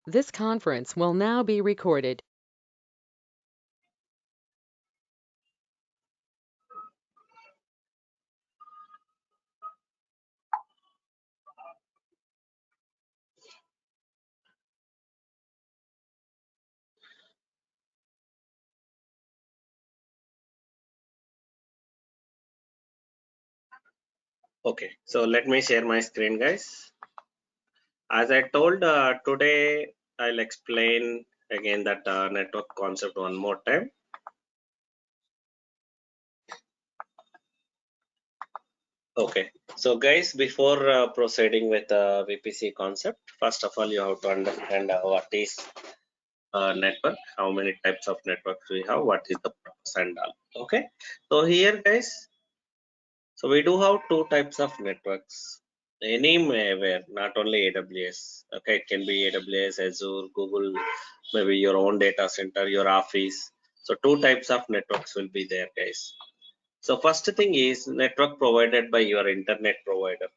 This conference will now be recorded. Okay, so let me share my screen, guys. As I told, today I'll explain again that network concept one more time. Okay, so guys, before proceeding with VPC concept, first of all, you have to understand what is network, how many types of networks we have, what is the purpose and all. Okay, so here, guys, so we do have two types of networks. Anywhere, not only AWS. Okay, it can be AWS, Azure, Google, maybe your own data center, your office. So two types of networks will be there, guys. So first thing is network provided by your internet provider.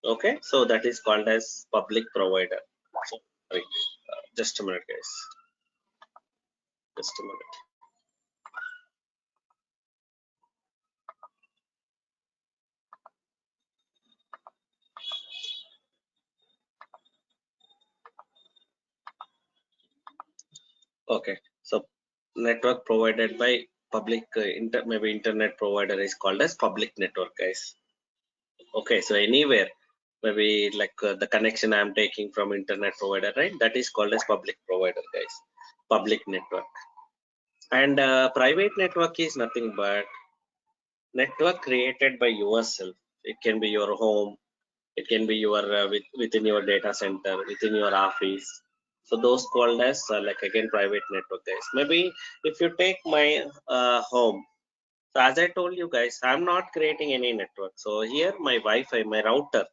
Okay, so that is called as public provider. So, sorry, just a minute, guys. Just a minute. Okay, so network provided by public maybe internet provider is called as public network, guys. Okay, so anywhere, maybe like the connection I'm taking from internet provider, right? That is called as public provider, guys. Public network. And private network is nothing but network created by yourself. It can be your home, it can be your within your data center, within your office. So those called as like again private network, guys. Maybe if you take my home, so as I told you guys, I'm not creating any network. So here my Wi-Fi, my router.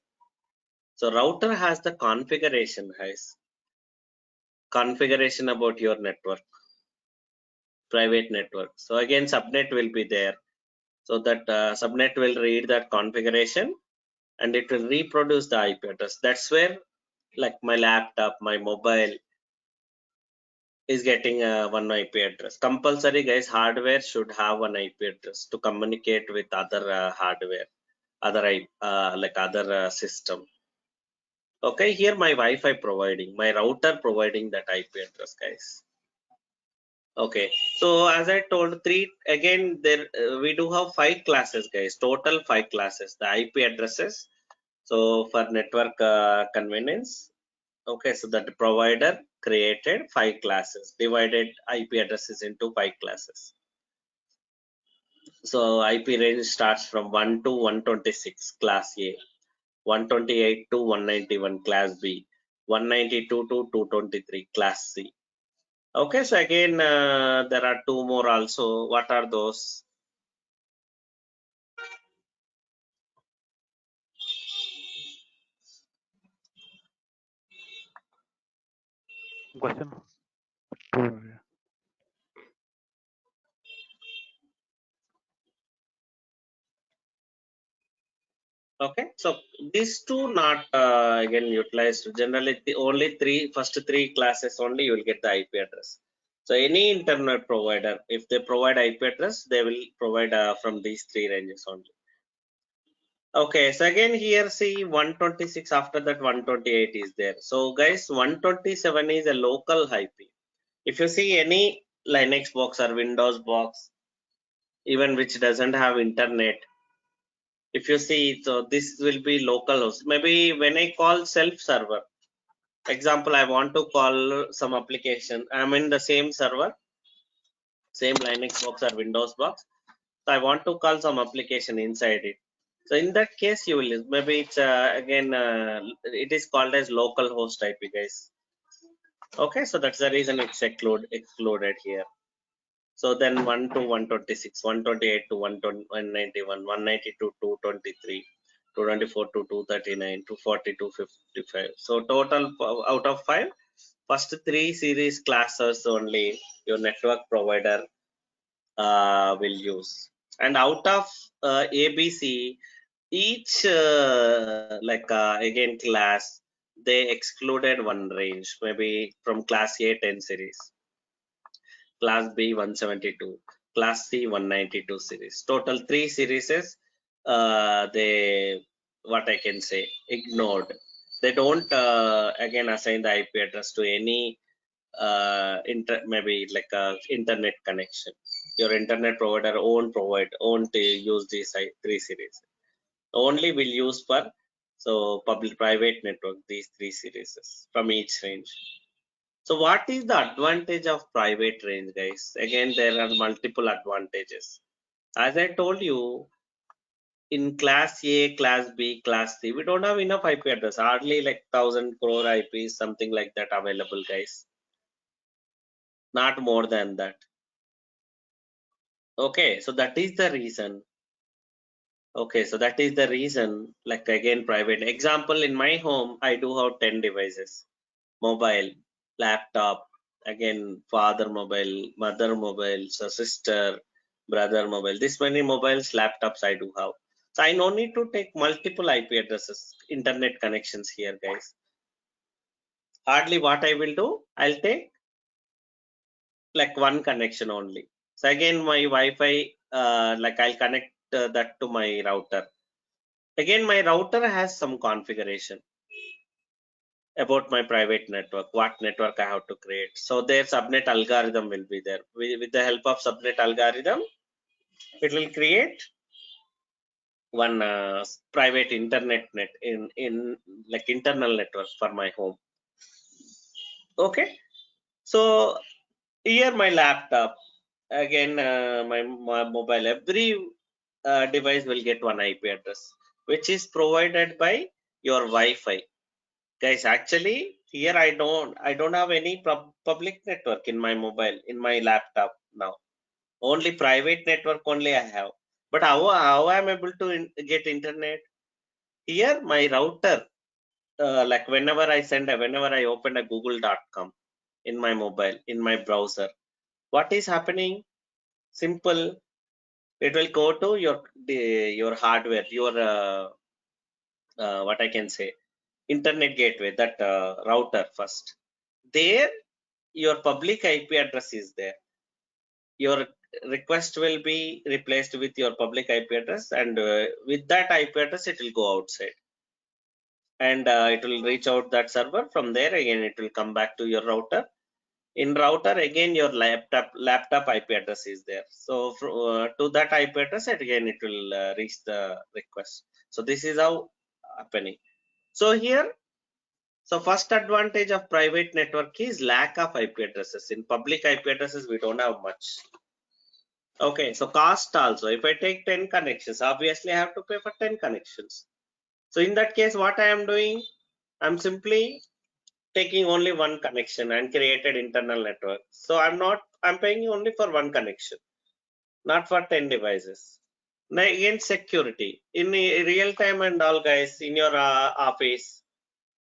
So router has the configuration, guys. Configuration about your network, private network. So again, subnet will be there. So that subnet will read that configuration and it will reproduce the IP address. That's where like my laptop, my mobile is getting one IP address. Compulsory, guys, hardware should have one IP address to communicate with other hardware, other like other system. Okay, here my Wi-Fi providing, my router providing that IP address, guys. Okay, so as I told, three again there we do have 5 classes, guys. Total 5 classes. The IP addresses. So for network convenience, okay, so that the provider created 5 classes, divided IP addresses into 5 classes. So IP range starts from 1 to 126, class A, 128 to 191, class B, 192 to 223, class C. Okay, so again, there are two more also. What are those? Question. Okay, so these two not again utilized. Generally, the only first three classes only you will get the IP address. So any internet provider, if they provide IP address, they will provide from these three ranges only. Okay, so again here see 126, after that 128 is there. So guys, 127 is a local IP. If you see any Linux box or Windows box, even which doesn't have internet, if you see, so this will be local host. Maybe when I call self server, example, I want to call some application, I'm in the same server, same Linux box or Windows box, so I want to call some application inside it. So in that case you will maybe it's again it is called as local host IP, guys. Okay, so that's the reason it's excluded here. So then 1 to 126, 128 to 191, 192 to 223, 224 to 239, 240 to 55. So total out of 5, first 3 series classes only your network provider will use. And out of ABC, each like again class, they excluded one range, maybe from class A 10 series, class B 172, class C 192 series. Total 3 series they, what I can say, ignored. They don't again assign the IP address to any maybe like a internet connection. Your internet provider own to use these 3 series. Only will use for so public private network these 3 series from each range. So what is the advantage of private range, guys? Again, there are multiple advantages. As I told you, in class A, class B, class C, we don't have enough IP address. Hardly like 1,000 crore IPs, something like that available, guys. Not more than that. Okay, so that is the reason. Okay, so that is the reason. Like again, private example in my home, I do have 10 devices: mobile, laptop, again father mobile, mother mobile, so sister, brother mobile. This many mobiles, laptops I do have. So I no need to take multiple IP addresses, internet connections here, guys. Hardly what I will do, I'll take like one connection only. So again, my Wi-Fi, like I'll connect that to my router. Again, my router has some configuration about my private network, what network I have to create. So their subnet algorithm will be there. With the help of subnet algorithm, it will create one private internet net in like internal network for my home. Okay, so here my laptop, again my mobile, every device will get one IP address, which is provided by your Wi-Fi. Guys, actually here I don't have any public network in my mobile, in my laptop now. Only private network only I have. But how I'm able to get internet? Here my router, like whenever I open a google.com in my mobile, in my browser, what is happening? Simple. It will go to your hardware, your what I can say, internet gateway, that router first. There your public IP address is there. Your request will be replaced with your public IP address, and with that IP address it will go outside, and it will reach out that server. From there again it will come back to your router. In router again your laptop IP address is there. So to that IP address again it will reach the request. So this is how happening. So here, so first advantage of private network is lack of IP addresses. In public IP addresses we don't have much. Okay, so cost also. If I take 10 connections, obviously I have to pay for 10 connections. So in that case, what I am doing, I'm simply taking only one connection and created internal network. So I'm paying only for one connection, not for 10 devices. Now again, security. In real time and all, guys, in your office,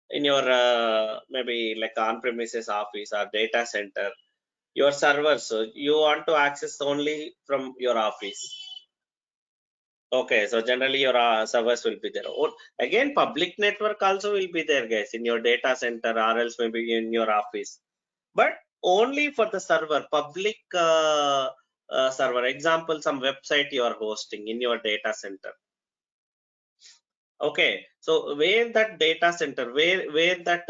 in your maybe like on-premises office or data center, your servers, so you want to access only from your office. Okay, so generally your servers will be there. Again, public network also will be there, guys, in your data center or else maybe in your office. But only for the server, public server. Example, some website you are hosting in your data center. Okay, so where that data center, where that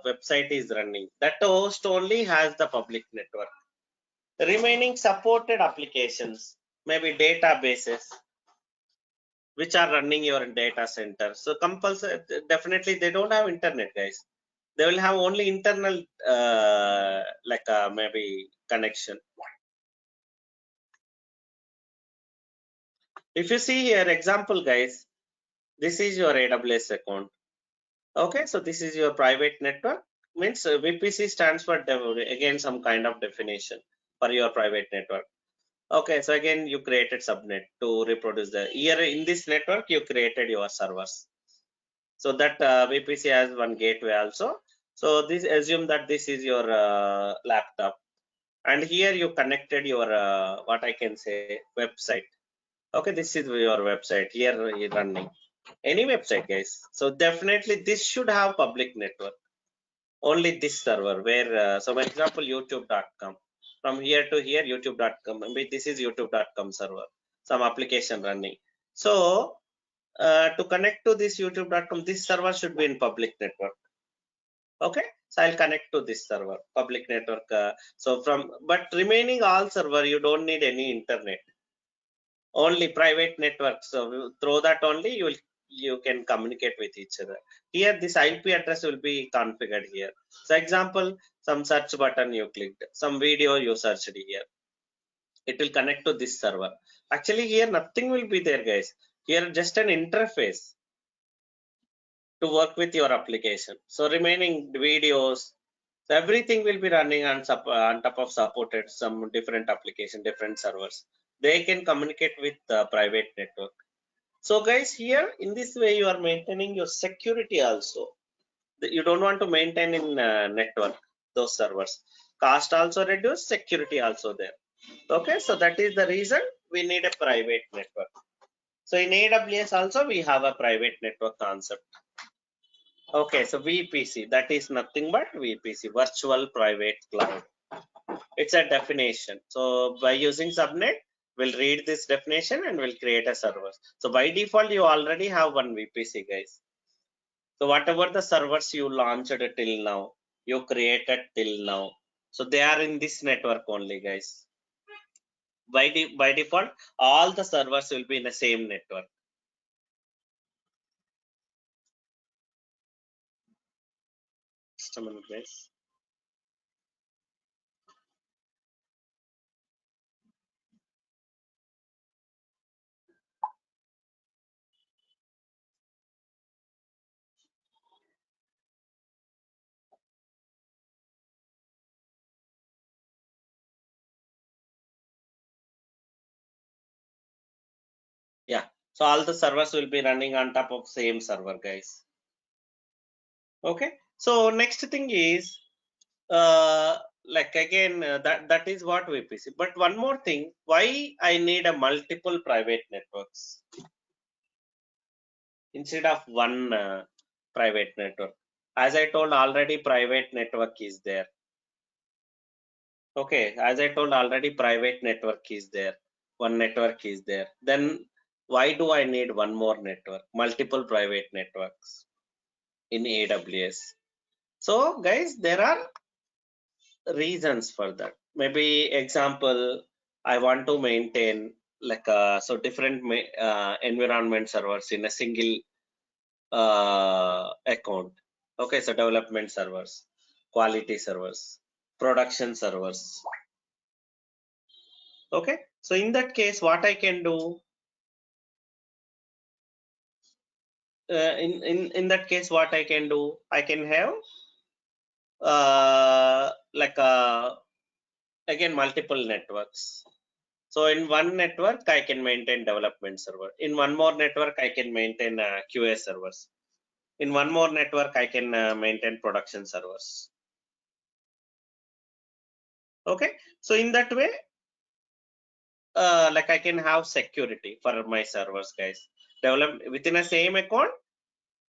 website is running, that host only has the public network. The remaining supported applications, maybe databases, which are running your data center. So compulsory, definitely they don't have internet, guys. They will have only internal like maybe connection. If you see here example, guys, this is your AWS account. Okay, so this is your private network. Means VPC stands for again some kind of definition for your private network. Okay, so again you created subnet to reproduce the here in this network you created your servers. So that VPC has one gateway also. So this assume that this is your laptop, and here you connected your what I can say, website. Okay, this is your website here running. any website, guys. So definitely this should have public network. Only this server where, so for example, youtube.com. From here to here, youtube.com. Maybe this is youtube.com server, some application running. So to connect to this youtube.com, this server should be in public network. Okay, so I'll connect to this server, public network. So from, but remaining all server, you don't need any internet, only private network. So through that only you can communicate with each other. Here this IP address will be configured here. So example, some search button you clicked, some video you searched here, it will connect to this server. Actually here nothing will be there, guys. Here just an interface to work with your application. So remaining videos, so everything will be running on top of supported some different application, different servers. They can communicate with the private network. So guys, here in this way you are maintaining your security also. You don't want to maintain in network those servers. Cost also reduce, security also there. Okay, so that is the reason we need a private network. So in AWS also we have a private network concept. Okay, so VPC, that is nothing but VPC, virtual private cloud. It's a definition. So by using subnet, we'll read this definition and we'll create a server. So by default, you already have one VPC, guys. So whatever the servers you launched till now, you created till now, so they are in this network only, guys. By default, all the servers will be in the same network. Just a minute, guys. Yeah. So all the servers will be running on top of same server, guys. Okay. So next thing is like again that is what VPC. But one more thing, why I need a multiple private networks instead of one private network? As I told already, private network is there. Okay, as I told already, private network is there. One network is there. Then why do I need one more network? Multiple private networks in AWS. So guys, there are reasons for that. Maybe example, I want to maintain like so different environment servers in a single account. Okay, so development servers, quality servers, production servers. Okay, so in that case, what I can do, in that case, what I can do, I can have like again multiple networks. So in one network, I can maintain development server. In one more network, I can maintain QA servers. In one more network, I can maintain production servers. Okay, so in that way, like I can have security for my servers, guys. Develop within a same account,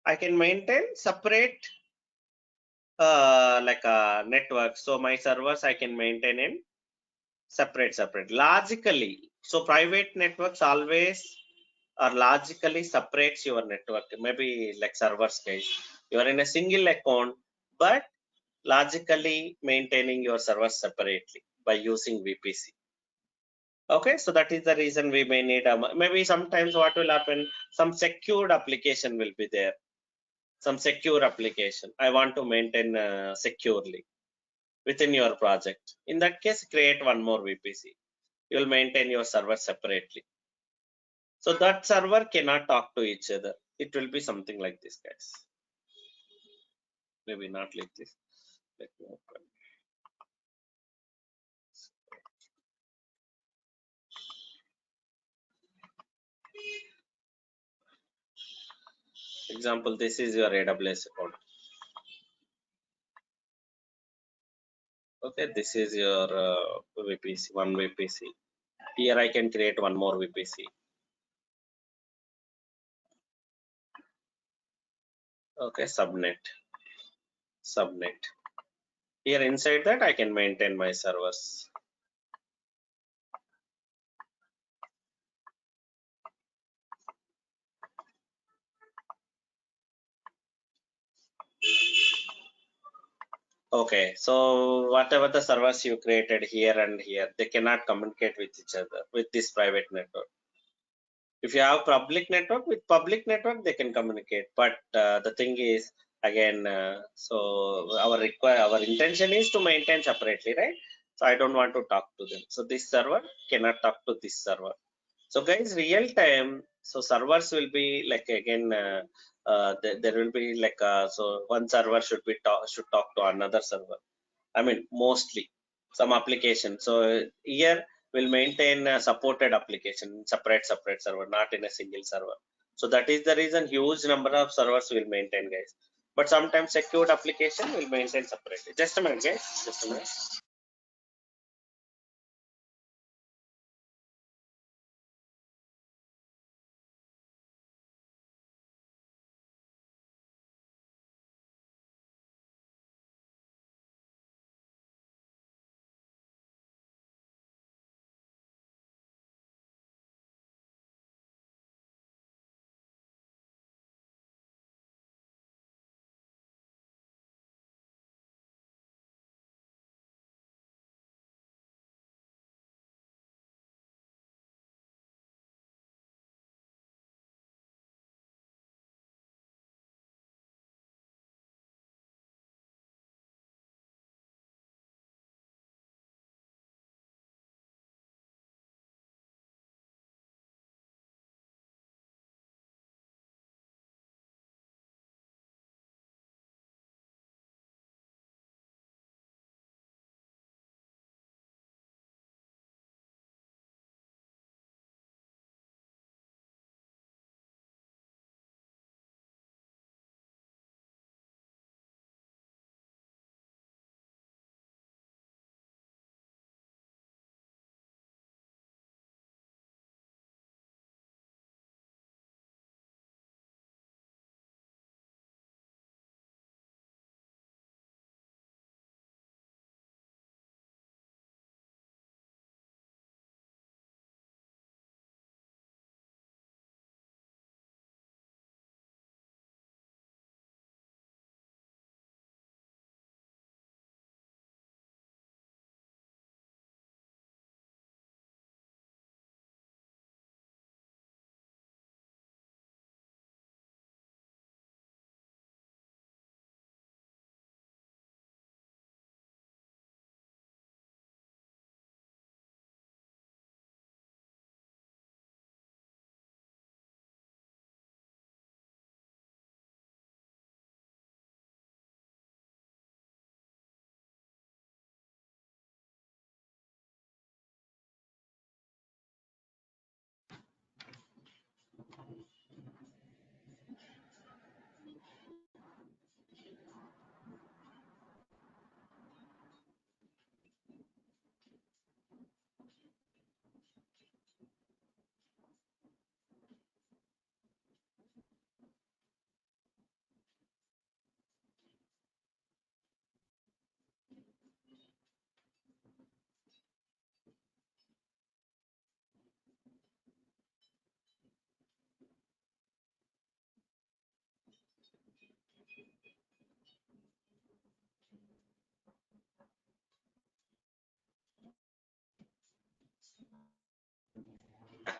I can maintain separate like a network. So my servers I can maintain in separate logically. So private networks always or logically separates your network. Maybe like servers case, you are in a single account, but logically maintaining your servers separately by using VPC. Okay, so that is the reason we may need maybe sometimes what will happen, some secured application will be there, some secure application I want to maintain securely within your project. In that case, create one more VPC. You will maintain your server separately. So that server cannot talk to each other. It will be something like this, guys. Maybe not like this. Let me open. Example, this is your AWS account. Okay, this is your VPC, one VPC. Here I can create one more VPC. Okay, subnet. Here inside that I can maintain my servers. Okay, so whatever the servers you created here and here, they cannot communicate with each other with this private network. If you have public network, with public network they can communicate, but the thing is again, so our intention is to maintain separately, right? So I don't want to talk to them, so this server cannot talk to this server. So guys, real time, so servers will be like again, there will be like so one server should talk to another server. I mean, mostly some application. So here we'll maintain a supported application, separate server, not in a single server. So that is the reason huge number of servers will maintain, guys. But sometimes secured application will maintain separately. Just a minute, guys. Just a minute.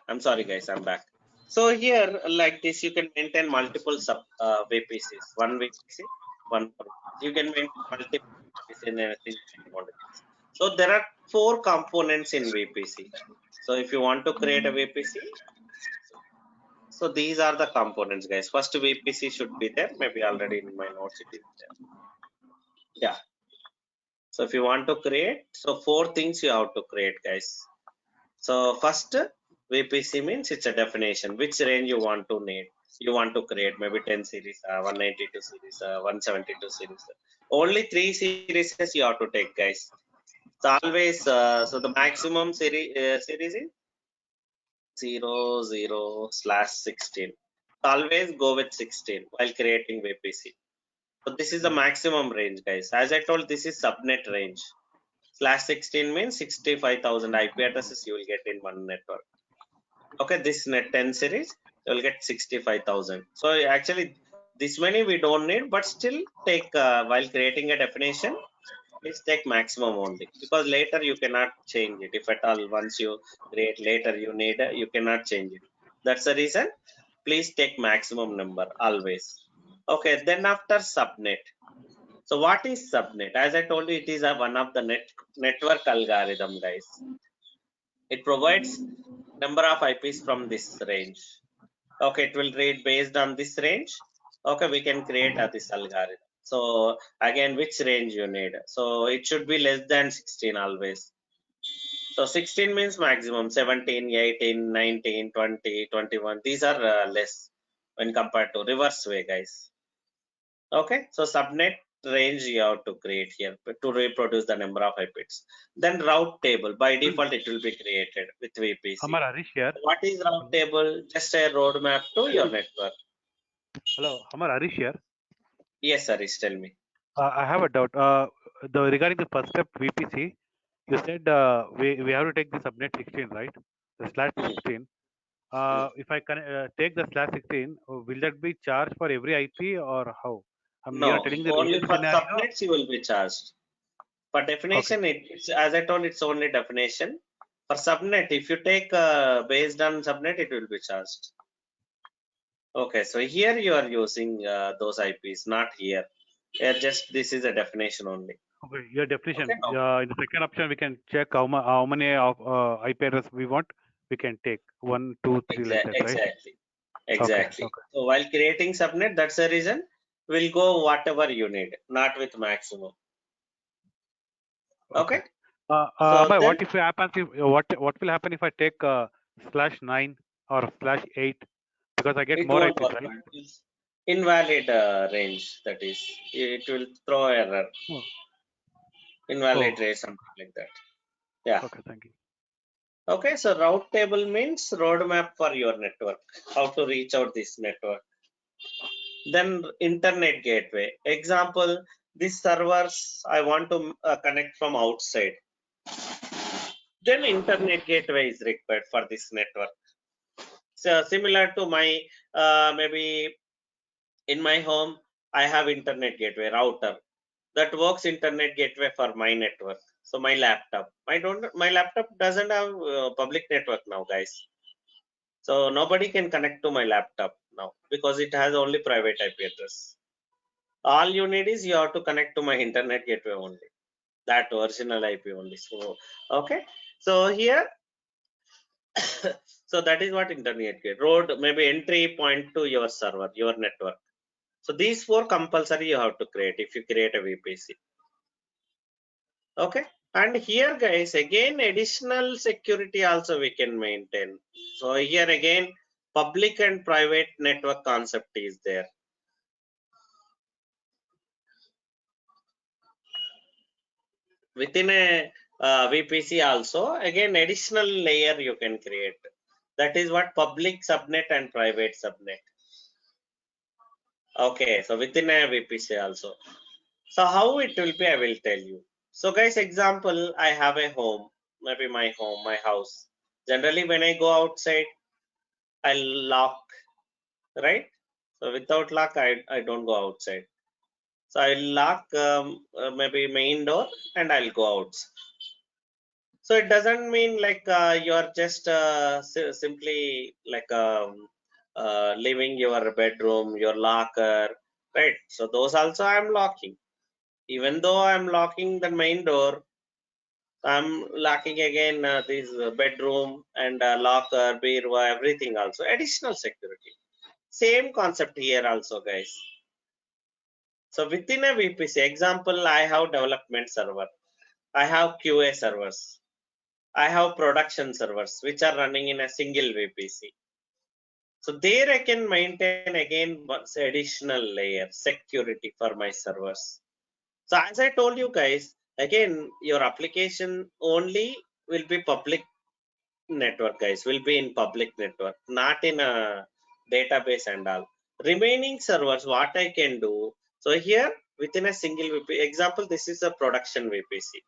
I'm sorry, guys. I'm back. So here, like this, you can maintain multiple sub VPCs. One VPC, one. You can maintain multiple VPCs in anything you want to use. So there are 4 components in VPC. So if you want to create a VPC, so these are the components, guys. First VPC should be there. Maybe already in my notes it is there. Yeah. So if you want to create, so 4 things you have to create, guys. So first VPC means it's a definition, which range you want to need. You want to create maybe 10 series, 192 series, 172 series. Only 3 series you have to take, guys. So always, so the maximum series is 00/16. always go with 16 while creating VPC. So this is the maximum range, guys. As I told, this is subnet range. /16 means 65,000 IP addresses you will get in one network. Okay, this net 10 series, you will get 65,000. So actually, this many we don't need, but still take while creating a definition, please take maximum only, because later you cannot change it. If at all once you create later you need, you cannot change it. That's the reason. Please take maximum number always. Okay, then after subnet. So what is subnet? As I told you, it is one of the network algorithm, guys. It provides number of IPs from this range. Okay, it will read based on this range. Okay, we can create this algorithm. So again, which range you need? So it should be less than 16 always. So 16 means maximum, 17, 18, 19, 20, 21. These are less when compared to reverse way, guys. Okay, so subnet range you have to create here to reproduce the number of IPs. Then route table, by default it will be created with VPC. Amar, Harish here. What is route table? Just a roadmap to your network. Hello, Amar, Harish here. Yes, Harish, tell me. I have a doubt. Regarding the first step VPC, you said we have to take the subnet 16, right? The /16. If I can take the /16, will that be charged for every IP or how? You are No, telling the only real for scenario. subnets you will be charged. For definition, it's as I told, it's only definition. For subnet, if you take based on subnet, it will be charged. Okay, so here you are using those IPs, not here. Just this is a definition only. Okay, your definition. Okay, no. In the second option, we can check how many of IP address we want. We can take 1, 2, 3 like that, right? Exactly. Okay. So while creating subnet, that's the reason we'll go whatever you need, not with maximum. Okay. So Amar, then, what if happens if what will happen if I take /9 or /8 because I get it more won't IPs, work. right? It's invalid range. That is, it will throw error. Oh. Invalid range, something like that. Yeah. Okay, thank you. Okay, so route table means roadmap for your network, how to reach out this network. Then internet gateway. Example, these servers I want to connect from outside. Then internet gateway is required for this network. So similar to my maybe in my home, I have internet gateway router that works internet gateway for my network. So my laptop, my laptop doesn't have public network now, guys. So nobody can connect to my laptop now because it has only private IP address. All you need is you have to connect to my internet gateway only, that original IP only. So okay, so here so that is what internet gateway road, maybe entry point to your server, your network. So these four compulsory you have to create if you create a VPC. Okay, and here guys, again additional security also we can maintain. So here again public and private network concept is there. Within a VPC also, again additional layer you can create. That is what public subnet and private subnet. Okay, so within a VPC also. So how it will be, I will tell you. So guys, example, I have a home, maybe my home, my house. Generally when I go outside, I'll lock, right? So without lock, I don't go outside. So I'll lock maybe main door and I'll go out. So it doesn't mean like you're just simply like leaving your bedroom, your locker, right? So those also I'm locking. Even though I'm locking the main door, I'm locking again this bedroom and locker, bureau, everything also. Additional security. Same concept here also, guys. So within a VPC, example, I have development server. I have QA servers. I have production servers which are running in a single VPC. So there I can maintain again additional layer security for my servers. So as I told you guys, again your application only will be public network, guys, will be in public network, not in a database and all. Remaining servers, what I can do, so here within a single VPC, example, this is a production VPC.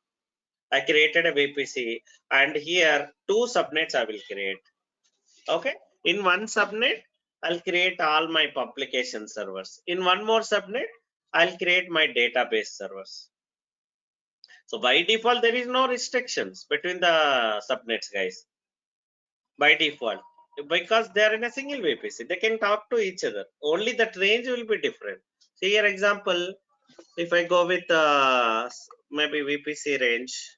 I created a VPC and here two subnets I will create. Okay, in one subnet, I'll create all my publication servers. In one more subnet, I'll create my database servers. So by default, there is no restrictions between the subnets, guys. By default, because they are in a single VPC, they can talk to each other. Only that range will be different. See here example, if I go with maybe VPC range,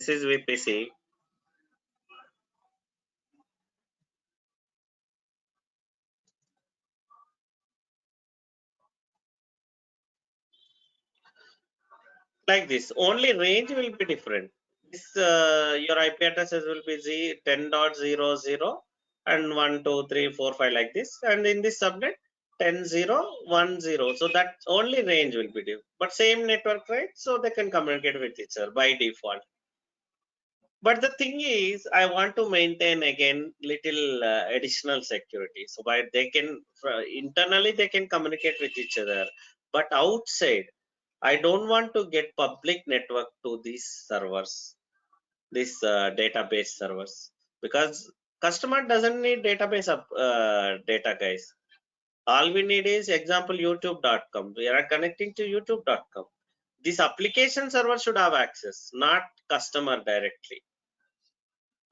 this is VPC. Like this, only range will be different. This your IP addresses will be 10.00 and 1 2 3 4 5 like this, and in this subnet 10.0.1.0. So that only range will be different, but same network, right? So they can communicate with each other by default. But the thing is, I want to maintain again little additional security. So by they can internally they can communicate with each other, but outside I don't want to get public network to these servers, this database servers, because customer doesn't need database of data, guys. All we need is example youtube.com. We are connecting to youtube.com. This application server should have access, not customer directly.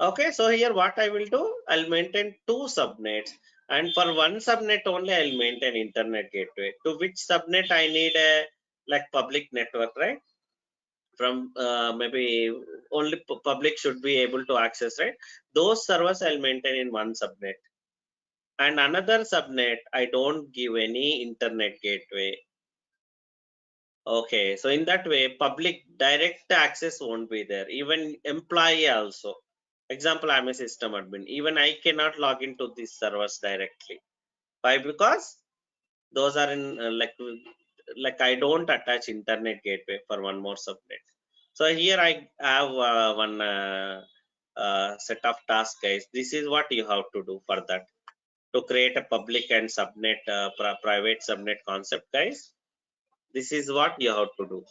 Okay, so here what I will do, I'll maintain two subnets, and for one subnet only I'll maintain internet gateway. To which subnet I need a like public network, right? From maybe only public should be able to access, right? Those servers I'll maintain in one subnet, and another subnet I don't give any internet gateway. Okay, so in that way public direct access won't be there. Even employee also, example, I'm a system admin, even I cannot log into these servers directly. Why? Because those are in like I don't attach internet gateway for one more subnet. So here I have one set of tasks, guys. This is what you have to do for that, to create a public and subnet private subnet concept, guys. This is what you have to do.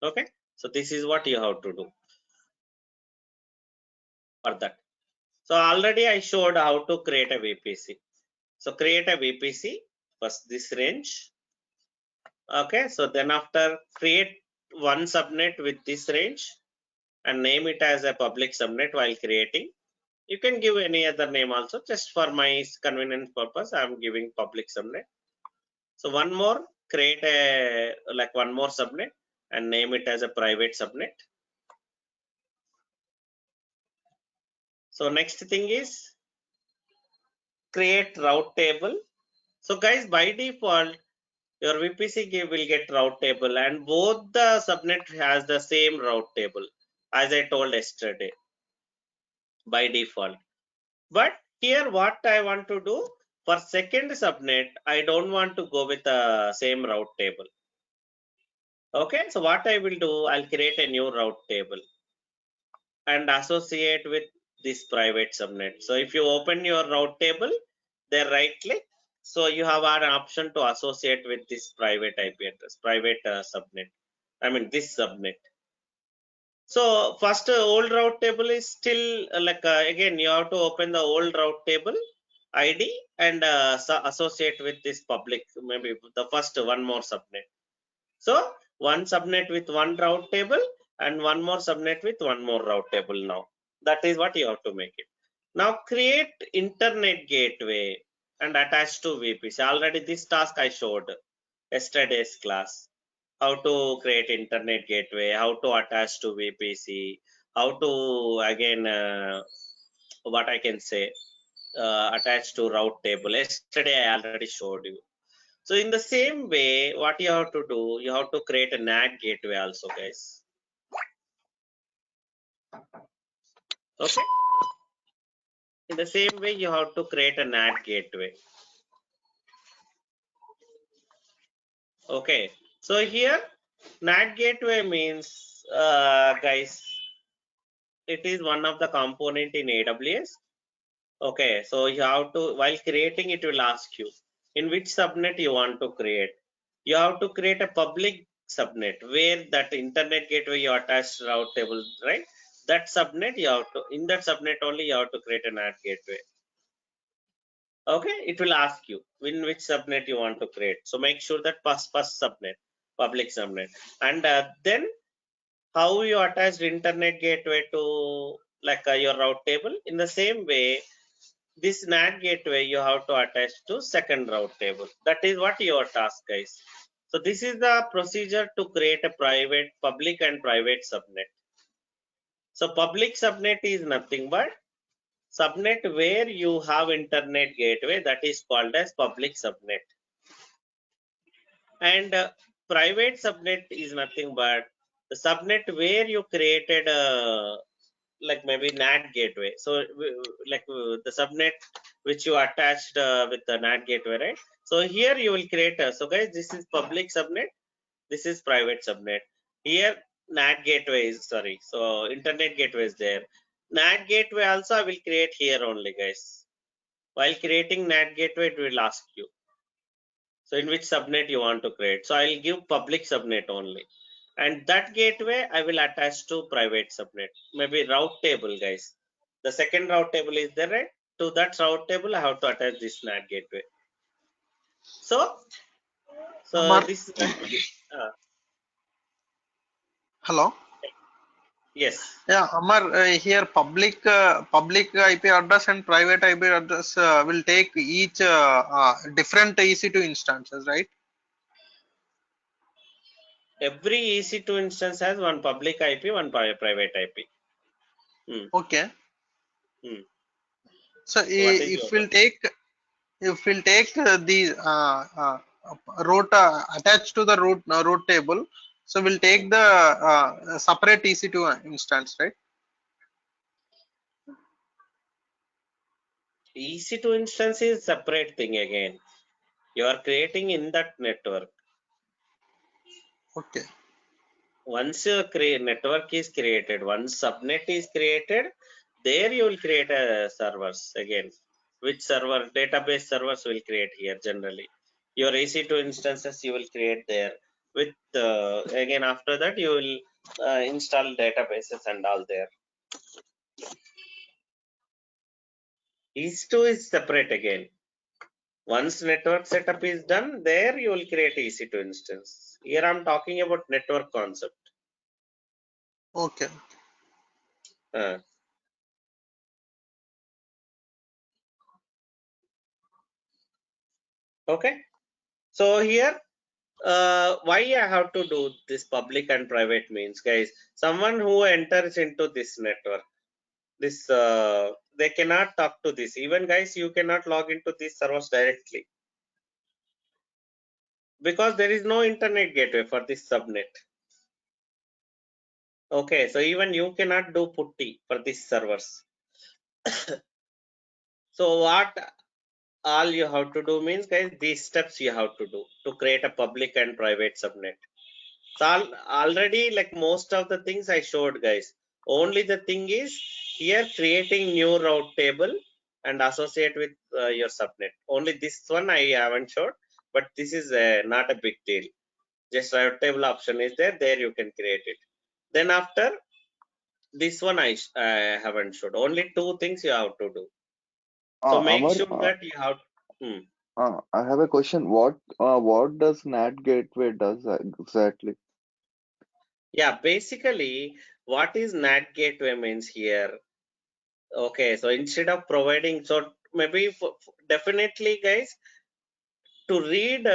Okay, so this is what you have to do for that. So already I showed how to create a VPC. So create a VPC, first this range. Okay, so then after create one subnet with this range and name it as a public subnet while creating. You can give any other name also, just for my convenience purpose I'm giving public subnet. So one more, create a like one more subnet and name it as a private subnet. So next thing is create route table. So guys, by default your VPC will get route table, and both the subnet has the same route table as I told yesterday by default. But here what I want to do, for second subnet I don't want to go with the same route table. Okay, so what I will do, I'll create a new route table and associate with this private subnet. So if you open your route table, there right click, so you have an option to associate with this private IP address, private subnet. I mean this subnet. So first old route table is still again you have to open the old route table ID and associate with this public, maybe the first one more subnet. So one subnet with one route table and one more subnet with one more route table. Now that is what you have to make it. Now create internet gateway and attach to VPC. Already this task I showed yesterday's class. How to create internet gateway, how to attach to VPC, how to again what I can say attach to route table. Yesterday I already showed you. So in the same way, what you have to do, you have to create a NAT gateway also, guys. Okay. In the same way, you have to create a NAT gateway. Okay. So here NAT gateway means guys, it is one of the component in AWS. Okay, so you have to, while creating it will ask you in which subnet you want to create. You have to create a public subnet where that internet gateway you attach route table, right? That subnet you have to, in that subnet only you have to create a NAT gateway. Okay, it will ask you in which subnet you want to create. So make sure that first subnet, public subnet, and then how you attach the internet gateway to like your route table. In the same way, this NAT gateway you have to attach to second route table. That is what your task, guys. So this is the procedure to create a private, public and private subnet. So public subnet is nothing but subnet where you have internet gateway, that is called as public subnet. And private subnet is nothing but the subnet where you created a like maybe NAT gateway. So like the subnet which you attached with the NAT gateway, right? So here you will create a, so guys, this is public subnet, this is private subnet. Here NAT gateway is, sorry, so internet gateway is there. NAT gateway also I will create here only, guys. While creating NAT gateway, it will ask you. So in which subnet you want to create. So I'll give public subnet only. And that gateway I will attach to private subnet. Maybe route table, guys. The second route table is there, right? To that route table, I have to attach this NAT gateway. So Amar, this hello. yes. Yeah, Amar, here public IP address and private IP address will take each different EC2 instances, right? Every EC2 instance has one public IP, one private IP. Okay. So What is your if we'll take the route attached to the route table, so we'll take the separate EC2 instance, right? EC2 instance is separate thing again. You are creating in that network. Okay. Once a network is created, once subnet is created, there you will create a servers again. Which server, database servers will create here generally. Your EC2 instances you will create there. With again after that you will install databases and all there. EC2 is separate again. Once network setup is done, there you will create EC2 instance. Here I'm talking about network concept. Okay. Okay. So here why I have to do this public and private means, guys, someone who enters into this network, this they cannot talk to this. Even guys, you cannot log into these servers directly because there is no internet gateway for this subnet. Okay, so even you cannot do putty for these servers. So what all you have to do means, guys, these steps you have to do to create a public and private subnet. So already like most of the things I showed, guys. Only the thing is here creating new route table and associate with your subnet. Only this one I haven't showed, but this is not a big deal. Just route table option is there. There you can create it. Then after this one I haven't showed. Only two things you have to do. So make Amar, sure that you have. I have a question. What does NAT gateway does exactly? Yeah, basically what is NAT gateway means here. Okay, so instead of providing, so maybe definitely guys, to read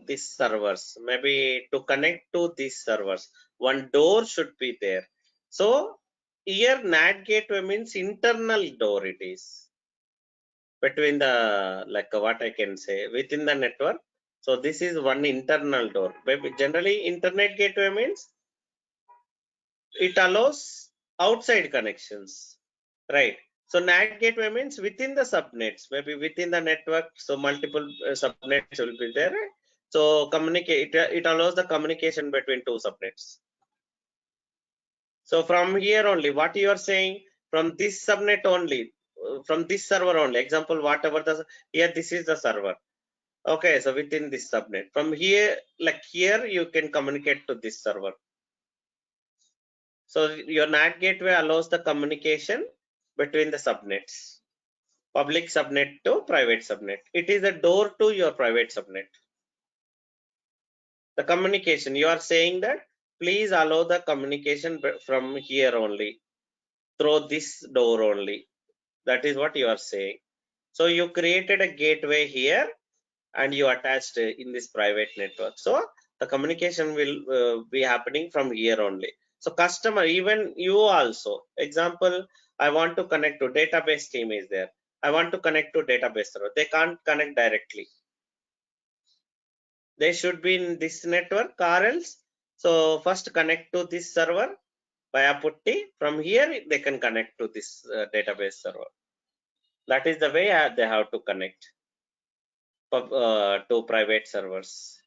these servers, maybe to connect to these servers, one door should be there. So here NAT gateway means internal door it is between the, like what I can say, within the network. So this is one internal door. Maybe generally internet gateway means it allows outside connections, right? So NAT gateway means within the subnets, maybe within the network. So multiple subnets will be there, right? So communicate, it allows the communication between two subnets. So from here only, what you are saying, from this subnet only, from this server only, example, whatever the, here this is the server. Okay, so within this subnet, from here, like here, you can communicate to this server. So your NAT gateway allows the communication between the subnets, public subnet to private subnet. It is a door to your private subnet. The communication, you are saying that please allow the communication from here only, through this door only. That is what you are saying. So you created a gateway here and you attached in this private network. So the communication will be happening from here only. So customer, even you also, example, I want to connect to database team is there. I want to connect to database server. They can't connect directly. They should be in this network or else. So first connect to this server via putty. From here, they can connect to this database server. That is the way they have to connect to private servers.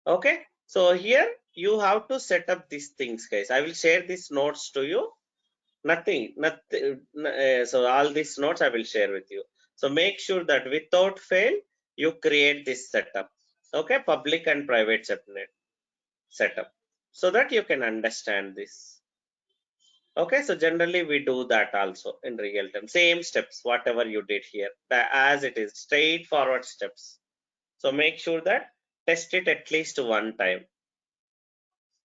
Okay, so here you have to set up these things, guys. I will share these notes to you. Nothing. So all these notes I will share with you. So make sure that without fail you create this setup. Okay, public and private subnet setup, so that you can understand this. Okay, so generally we do that also in real time. Same steps, whatever you did here, as it is straightforward steps. So make sure that test it at least one time.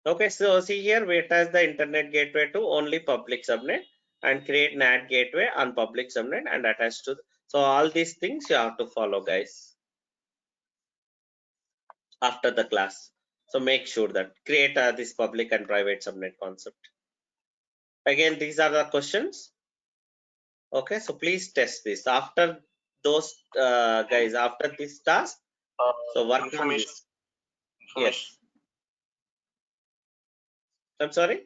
Okay, so see here we attach the internet gateway to only public subnet and create NAT gateway on public subnet and attach to. So all these things you have to follow, guys, after the class. So make sure that create this public and private subnet concept. Again, these are the questions. Okay, so please test this after those guys, after this task. So work on this. Yes. I'm sorry.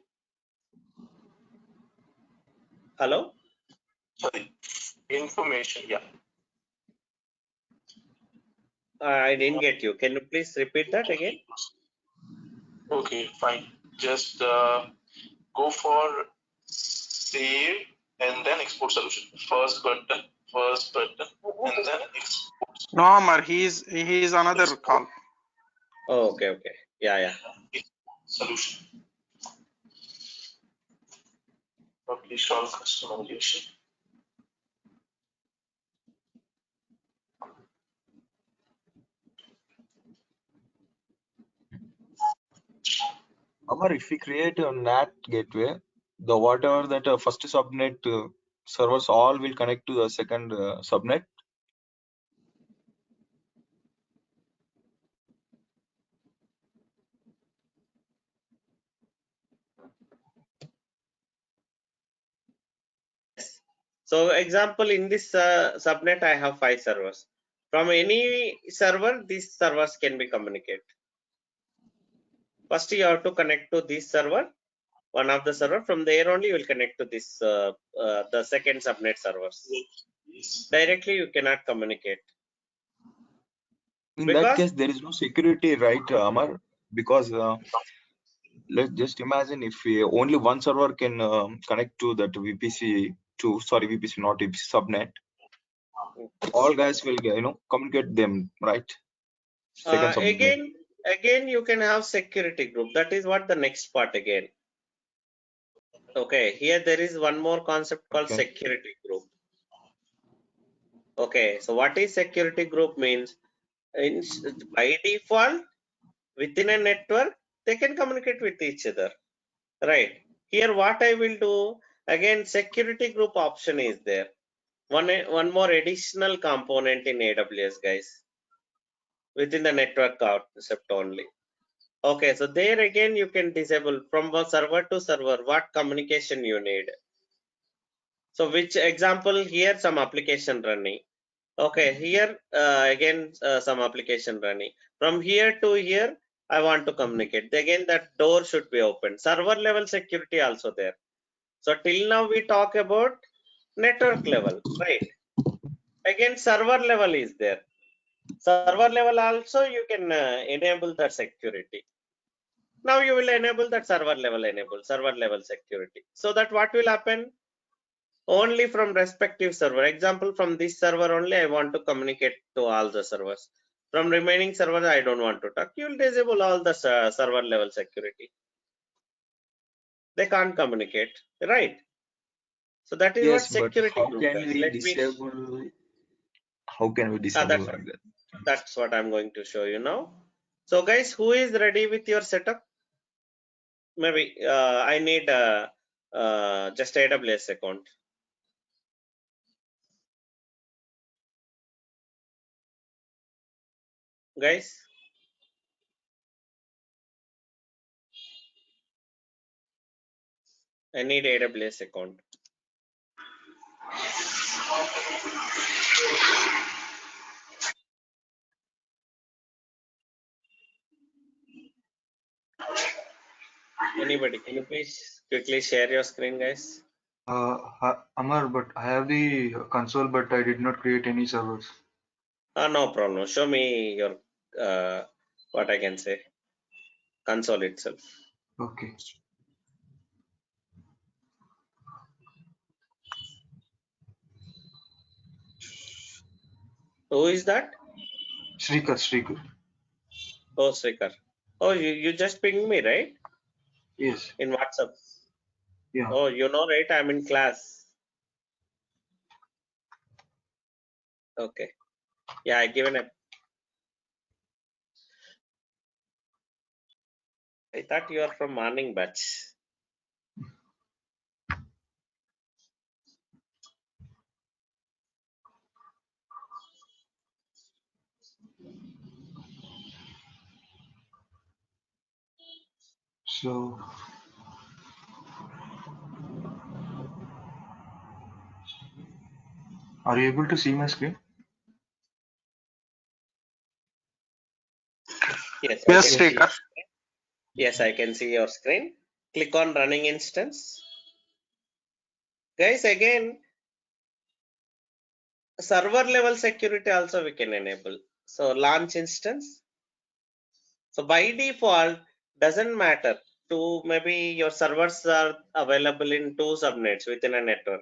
Hello. Sorry. Information. Yeah. I didn't get you. Can you please repeat that again? Okay, fine. Just go for save and then export solution. First button, and then export. No, Amar, he's another call. Oh, okay, okay. Yeah. Solution. Publish all customization. Amar, if we create a NAT gateway, the whatever that first subnet servers all will connect to the second subnet. So example, in this subnet, I have 5 servers. From any server, these servers can be communicated. First, you have to connect to this server, one of the server. From there only, you will connect to this the second subnet servers. Directly, you cannot communicate. In that case, there is no security, right, Amar? Because let's just imagine if only one server can connect to that VPC VPC, not VPC subnet. All guys will communicate them, right? Second subnet. Again, you can have security group. That is what the next part again. Okay, here there is one more concept called security group. Okay, so what is security group means? By default, within a network, they can communicate with each other, right? Here, what I will do, again, security group option is there. One more additional component in AWS, guys, within the network concept only. Okay, so there again, you can disable from server to server what communication you need. So which example here, some application running. Okay, here again some application running. From here to here, I want to communicate. Again, that door should be open. Server level security also there. So till now we talk about network level, right? Again, server level is there. Server level also you can enable the security. Now you will enable that server level security. So that what will happen? Only from respective server. Example, from this server only I want to communicate to all the servers. From remaining servers I don't want to talk. You will disable all the server level security. They can't communicate, right? So that is what Yes, but security how group can does. we Let me. disable? How can we disable like that? That's what I'm going to show you now. So guys, who is ready with your setup? Maybe I need just AWS account. Guys, I need AWS account. Anybody, can you please quickly share your screen, guys? Amar, but I have the console, but I did not create any servers. No problem. Show me your what I can say, console itself. Okay. Who is that? Shrikar. Oh, Srikar. Oh, you just pinged me, right? Yes. In WhatsApp. Yeah. Oh, you know, right? I'm in class. Okay. Yeah, I given it. I thought you are from morning batch. So, are you able to see my screen? Yes, I Yes, can see. Srikar. Yes, I can see your screen. Click on running instance. Guys, again, server level security also we can enable. So launch instance. So by default, doesn't matter. Maybe your servers are available in 2 subnets within a network.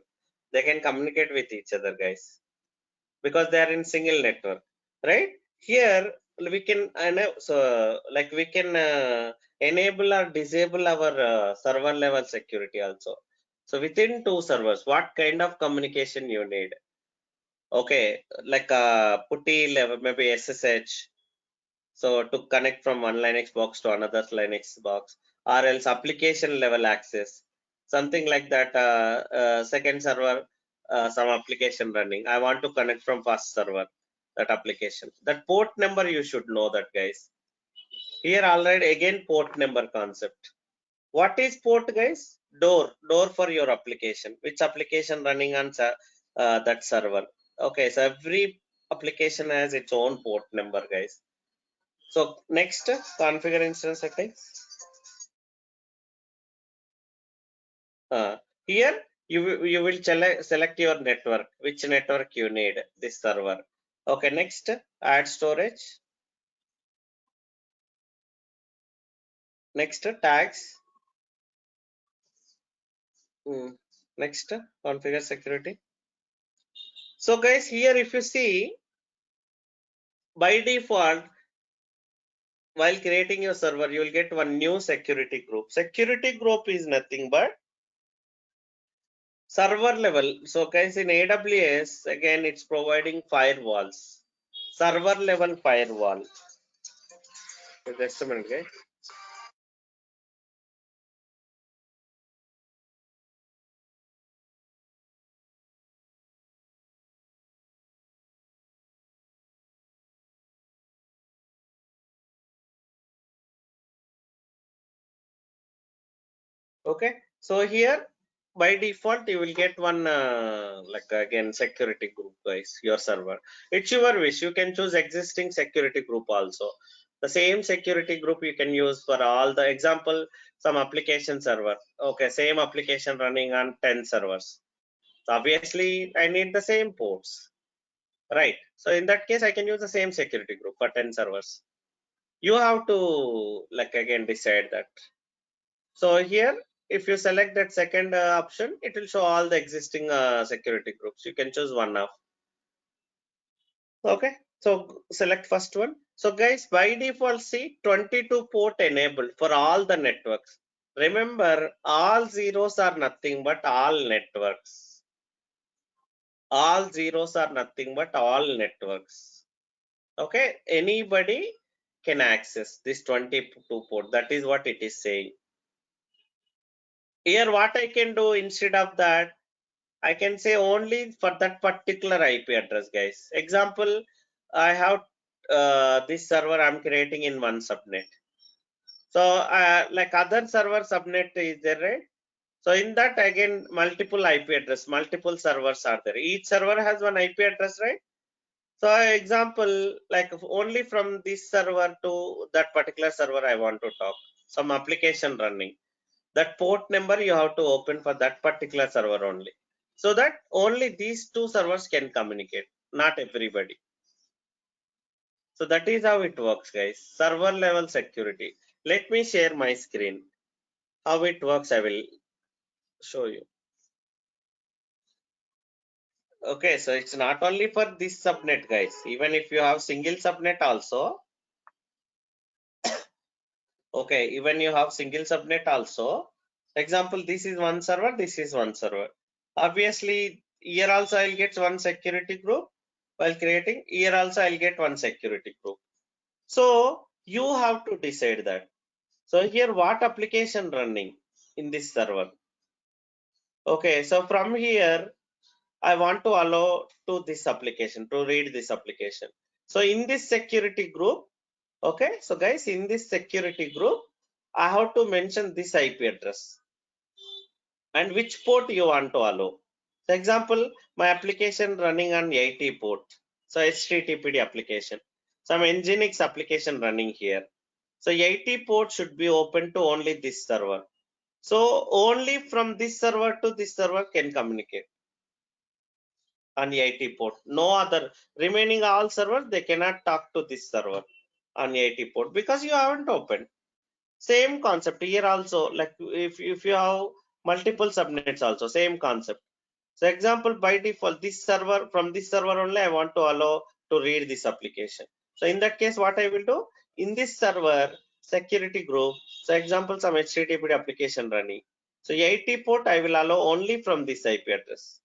They can communicate with each other, guys, because they are in single network, right? Here we can like we can enable or disable our server level security also. So within 2 servers, what kind of communication you need? Okay, like PuTTY level, maybe SSH. So to connect from one Linux box to another Linux box, or else application level access, something like that. Second server, some application running. I want to connect from first server, that application. That port number you should know that, guys. Here already again port number concept. What is port, guys? Door for your application. Which application running on that server? Okay, so every application has its own port number, guys. So next, configure instance settings. Here you will select your network, which network you need, this server. Okay, next, add storage. Next, tags. Next, configure security. So guys, here if you see, by default, while creating your server, you will get one new security group. Security group is nothing but server level. So guys, in AWS, again, it's providing firewalls. Server level firewall. Just a minute, guys. Okay, so here by default you will get one like again security group, guys, your server. It's your wish. You can choose existing security group also. The same security group you can use for all the example, some application server. Okay, same application running on 10 servers. So obviously I need the same ports. right? So in that case, I can use the same security group for 10 servers. You have to like again decide that. So here, if you select that second option, it will show all the existing security groups. You can choose one of. Okay, so select first one. So guys, by default, see 22 port enabled for all the networks. Remember, all zeros are nothing but all networks. All zeros are nothing but all networks. Okay, anybody can access this 22 port. That is what it is saying. Here, what I can do instead of that, I can say only for that particular IP address, guys. Example, I have this server I'm creating in one subnet. So like other server subnet is there, right? So in that again, multiple IP address, multiple servers are there. Each server has one IP address, right? So example, like only from this server to that particular server I want to talk, some application running. That port number you have to open for that particular server only. So that only these two servers can communicate, not everybody. So that is how it works, guys. Server level security. Let me share my screen. How it works, I will show you. Okay, so it's not only for this subnet, guys. Even if you have single subnet also, okay, even you have single subnet also. Example, this is one server, this is one server. Obviously, here also I'll get one security group while creating. Here also I'll get one security group. So you have to decide that. So here, what application running in this server? Okay, so from here, I want to allow to this application to read this application. So in this security group, okay, so guys, in this security group, I have to mention this IP address and which port you want to allow. For example, my application running on 80 port. So HTTPD application. Some Nginx application running here. So 80 port should be open to only this server. So only from this server to this server can communicate on 80 port. No other remaining all servers, they cannot talk to this server on 80 port because you haven't opened. Same concept here also, like if you have multiple subnets also, same concept. So example, by default, this server, from this server only, I want to allow to read this application. So in that case, what I will do, in this server security group, so example, some HTTP application running. So 80 port, I will allow only from this IP address.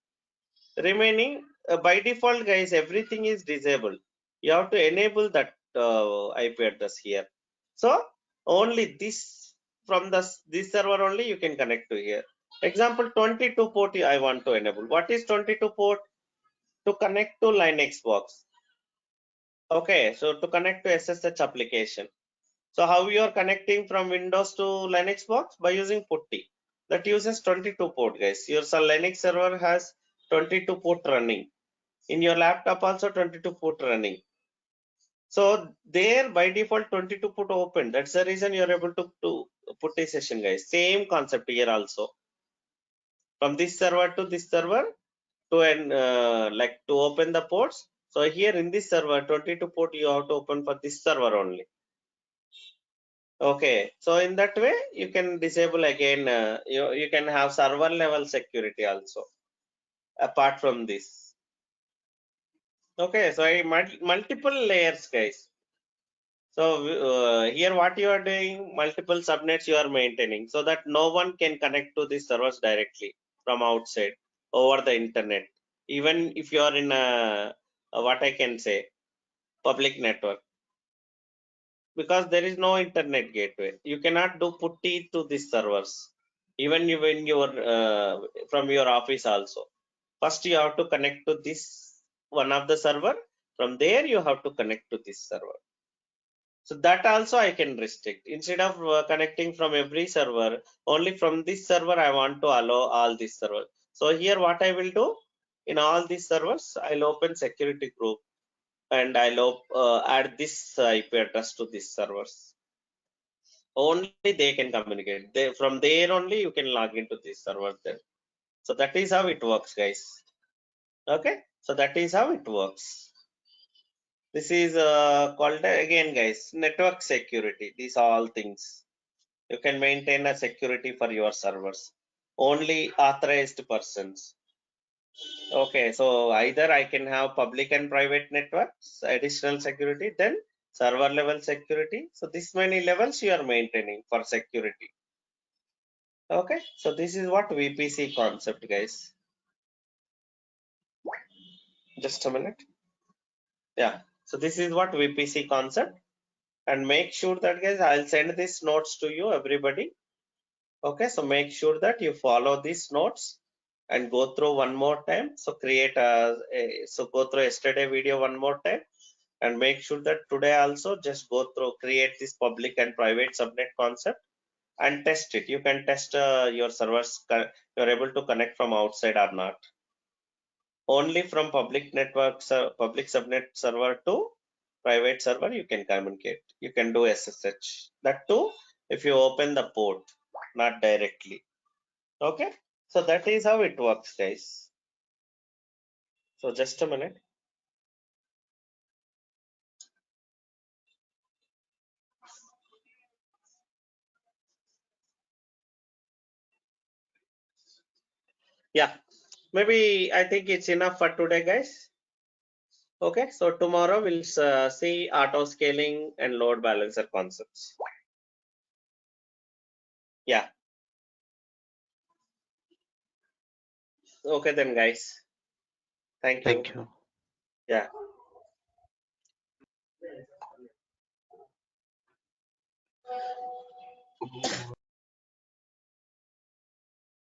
Remaining, by default, guys, everything is disabled. You have to enable that IP address here. So only this, from this server only you can connect to here. Example, 22 port I want to enable. What is 22 port? To connect to Linux box. Okay, so to connect to SSH application. So how you are connecting from Windows to Linux box? By using putty. That uses 22 port, guys. Your Linux server has 22 port running. In your laptop also 22 port running. So there by default 22 port open. That's the reason you're able to put a session, guys. Same concept here also. From this server to this server to like to open the ports. So here in this server 22 port you have to open for this server only. Okay, so in that way you can disable again. You can have server level security also apart from this. Okay, so I multiple layers, guys. So here what you are doing, multiple subnets you are maintaining so that no one can connect to these servers directly from outside over the internet. Even if you are in a what I can say, public network, because there is no internet gateway. You cannot do putty to these servers. Even when you are from your office also. First you have to connect to this one of the server. From there you have to connect to this server. So that also I can restrict. Instead of connecting from every server, only from this server I want to allow all these servers. So here what I will do, in all these servers, I'll open security group and I'll add this IP address to these servers. Only they can communicate. From there only you can log into these servers then. So that is how it works, guys. Okay, so that is how it works. This is called again, guys, network security. These are all things. You can maintain a security for your servers. Only authorized persons. Okay, so either I can have public and private networks, additional security, then server level security. So this many levels you are maintaining for security. Okay, so this is what VPC concept, guys. Just a minute. Yeah, so this is what VPC concept, and make sure that, guys, I'll send these notes to you, everybody. Okay, so make sure that you follow these notes and go through one more time. So create so go through yesterday video one more time, and make sure that today also just go through, create this public and private subnet concept and test it. You can test your servers, you're able to connect from outside or not. Only from public networks, public subnet server to private server you can communicate. You can do SSH. That too, if you open the port, not directly. Okay, so that is how it works, guys. So just a minute. Yeah, maybe I think it's enough for today, guys. Okay, so tomorrow we'll see auto scaling and load balancer concepts. Yeah. Okay then, guys. Thank you. Thank you. Yeah.